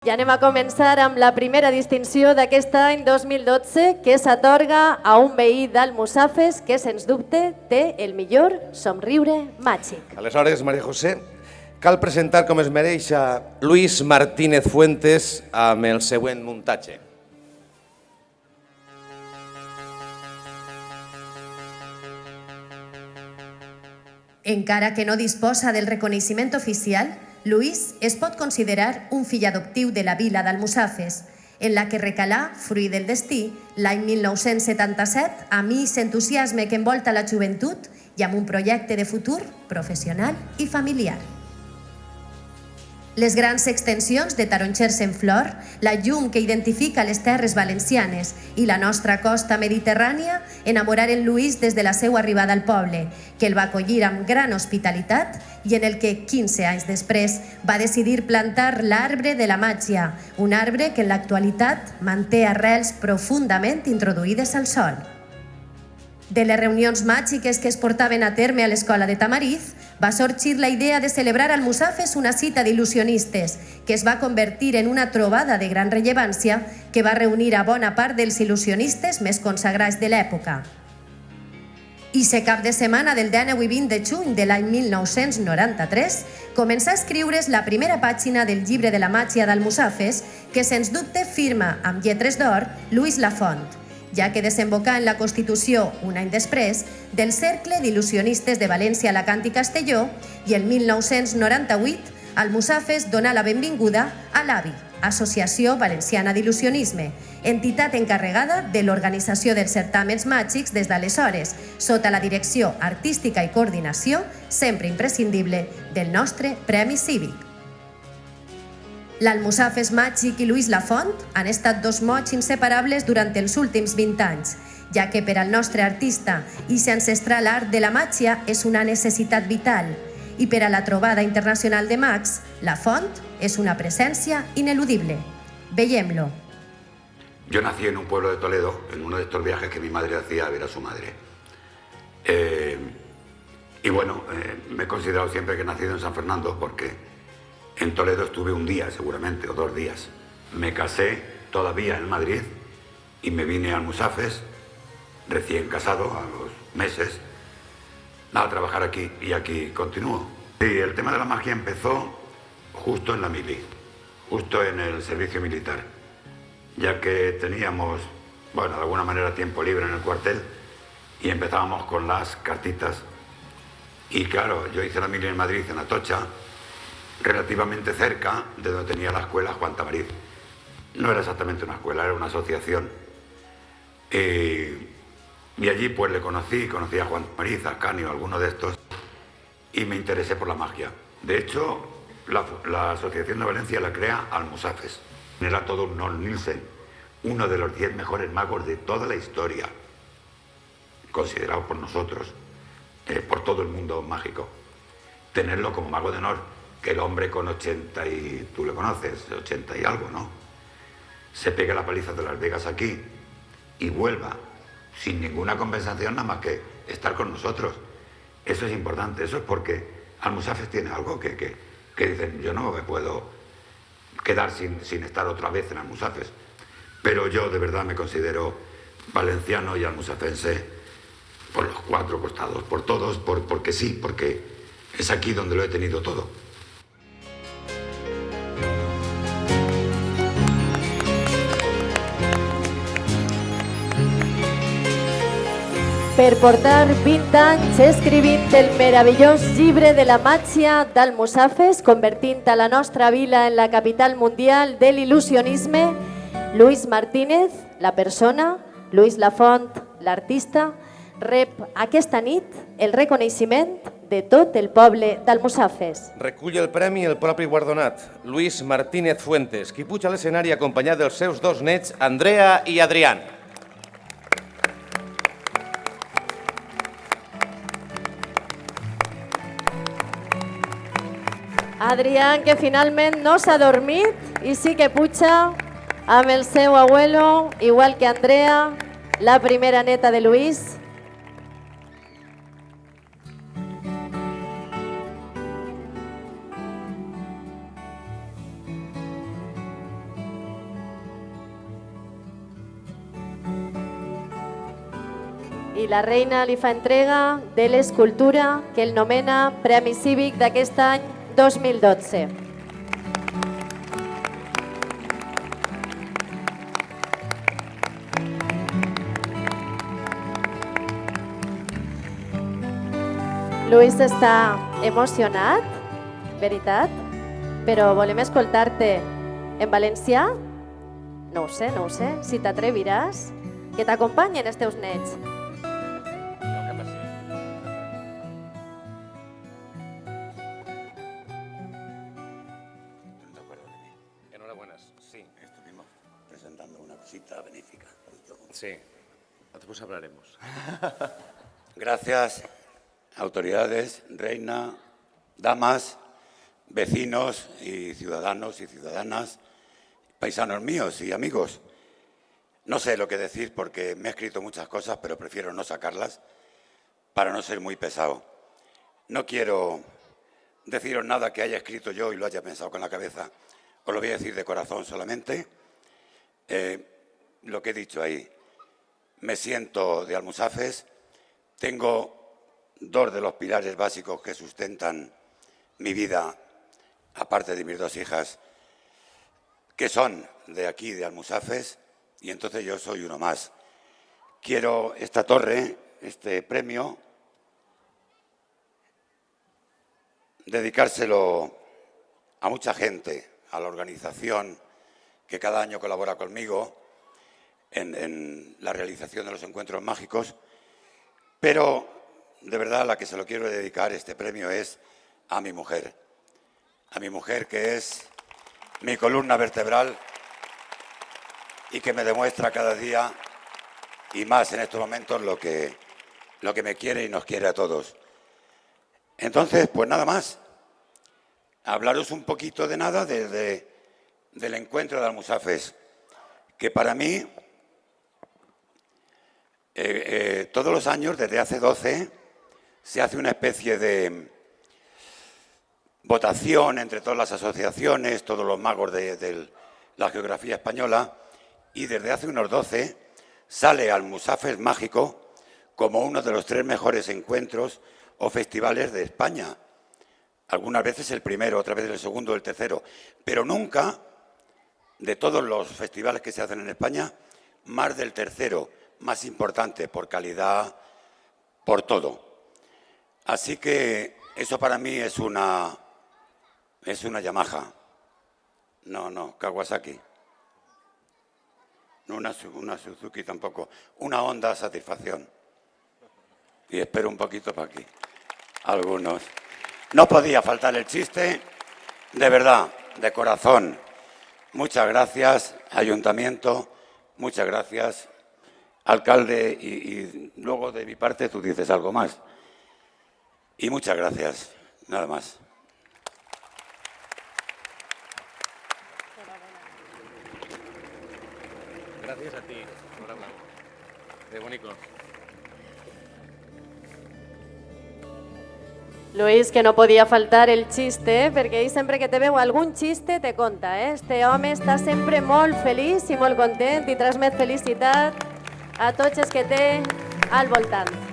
I anem a començar amb la primera distinció d'aquest any 2012 que s'atorga a un veí d'Almussafes que, sens dubte, té el millor somriure màgic. Aleshores, Maria José, cal presentar com es mereix a Luis Martínez Fuentes amb el següent muntatge. Encara que no disposa del reconeixement oficial, Luis es pot considerar un fill adoptiu de la vila d'Almussafes, en la que recalà, fruit del destí, l'any 1977, amb ix entusiasme que envolta la joventut i amb un projecte de futur professional i familiar. Les grans extensions de tarongers en flor, la llum que identifica les terres valencianes i la nostra costa mediterrània enamoraren Luis des de la seva arribada al poble, que el va acollir amb gran hospitalitat i en el que, 15 anys després, va decidir plantar l'arbre de la màgia, un arbre que en l'actualitat manté arrels profundament introduïdes al sol. De les reunions màgiques que es portaven a terme a l'escola de Tamariz, va sorgir la idea de celebrar a Almussafes una cita d'il·lusionistes, que es va convertir en una trobada de gran rellevància que va reunir a bona part dels il·lusionistes més consagrats de l'època. I se cap de setmana del 19 i 20 de juny de l'any 1993 començà a escriure's la primera pàgina del llibre de la màgia d'Almussafes, que sens dubte firma amb lletres d'or Luis Lafont, ja que desembocà en la constitució, un any després, del Cercle d'Il·lusionistes de València, Alacant i Castelló, i el 1998 Almussafes donà la benvinguda a l'AVI, Associació Valenciana d'Il·lusionisme, entitat encarregada de l'organització dels certàmens màgics des d'aleshores, sota la direcció artística i coordinació, sempre imprescindible, del nostre Premi Cívic. L'Almussafes màgic i Luis Lafont han estat dos mots inseparables durant els últims 20 anys, ja que per al nostre artista i ancestral art de la màgia és una necessitat vital, i per a la trobada internacional de mags, Lafont és una presència ineludible. Veiem-lo. Yo nací en un pueblo de Toledo, en uno de estos viajes que mi madre hacía a ver a su madre. Y bueno, me he considerado siempre que he nacido en San Fernando porque en Toledo estuve un día seguramente, o 2 días. Me casé todavía en Madrid y me vine a Almussafes, recién casado, a los meses, a trabajar aquí y aquí continúo. Sí, el tema de la magia empezó justo en la mili, justo en el servicio militar, ya que teníamos, bueno, de alguna manera tiempo libre en el cuartel y empezábamos con las cartitas. Y claro, yo hice la mili en Madrid, en Atocha, relativamente cerca de donde tenía la escuela Juan Tamariz. No era exactamente una escuela, era una asociación. Y allí pues le conocí a Juan Tamariz, a Canio, alguno de estos, y me interesé por la magia. De hecho, la Asociación de Valencia la crea Almussafes. Era todo un Noll Nielsen, uno de los 10 mejores magos de toda la historia, considerado por nosotros, por todo el mundo mágico. Tenerlo como mago de honor, que el hombre con 80 y... tú le conoces, 80 y algo, ¿no? Se pegue la paliza de Las Vegas aquí y vuelva sin ninguna compensación, nada más que estar con nosotros. Eso es importante, eso es porque Almussafes tiene algo que dicen, yo no me puedo quedar sin estar otra vez en Almussafes. Pero yo de verdad me considero valenciano y almusafense por los 4 costados, por todos, porque sí, porque es aquí donde lo he tenido todo. Per portar 20 anys escrivint el meravellós llibre de la màgia d'Almussafes, convertint a la nostra vila en la capital mundial de l'il·lusionisme, Luis Martínez, la persona, Luis Lafont, l'artista, rep aquesta nit el reconeixement de tot el poble d'Almussafes. Recull el premi el propi guardonat, Luis Martínez Fuentes, qui puja a l'escenari acompanyat dels seus 2 nets, Andrea i Adrián. Adrián, que finalment no s'ha dormit i sí que puja amb el seu abuelo, igual que Andrea, la primera neta de Luis. i la reina li fa entrega de l'escultura que el nomena Premi Cívic d'aquest any 2012. Luis està emocionat, veritat, però volem escoltar-te en valencià. No ho sé, si t'atreviràs, que t'acompanyen els teus nets. Enhorabuena, sí. Estuvimos presentando una cosita benéfica. Sí, después hablaremos. Gracias, autoridades, reina, damas, vecinos y ciudadanos y ciudadanas, paisanos míos y amigos. No sé lo que decir porque me he escrito muchas cosas, pero prefiero no sacarlas para no ser muy pesado. No quiero deciros nada que haya escrito yo y lo haya pensado con la cabeza. Os lo voy a decir de corazón solamente. Lo que he dicho ahí. Me siento de Almusafes. Tengo dos de los pilares básicos que sustentan mi vida, aparte de mis dos hijas, que son de aquí, de Almusafes, y entonces yo soy uno más. Quiero esta torre, este premio, dedicárselo a mucha gente, a la organización que cada año colabora conmigo en la realización de los encuentros mágicos, pero de verdad a la que se lo quiero dedicar este premio es a mi mujer que es mi columna vertebral y que me demuestra cada día y más en estos momentos lo que me quiere y nos quiere a todos. Entonces, pues nada más, hablaros un poquito de nada del encuentro de Almusafes, que para mí todos los años, desde hace 12, se hace una especie de votación entre todas las asociaciones, todos los magos de la geografía española, y desde hace unos 12 sale Almusafes Mágico como uno de los 3 mejores encuentros o festivales de España. Algunas veces el primero, otras veces el segundo o el tercero, pero nunca, de todos los festivales que se hacen en España, más del tercero, más importante por calidad, por todo. Así que eso para mí es una Yamaha. No, Kawasaki. No una Suzuki tampoco. Una Honda Satisfacción. Y espero un poquito para aquí. Algunos. No podía faltar el chiste. De verdad, de corazón. Muchas gracias, ayuntamiento. Muchas gracias, alcalde. Y luego de mi parte tú dices algo más. Y muchas gracias, nada más. Gracias a ti, de bonico. Luis, que no podia faltar el xiste, perquè ell sempre que te veu algun xiste te conta. Este home està sempre molt feliç i molt content i transmet felicitat a tots els que té al voltant.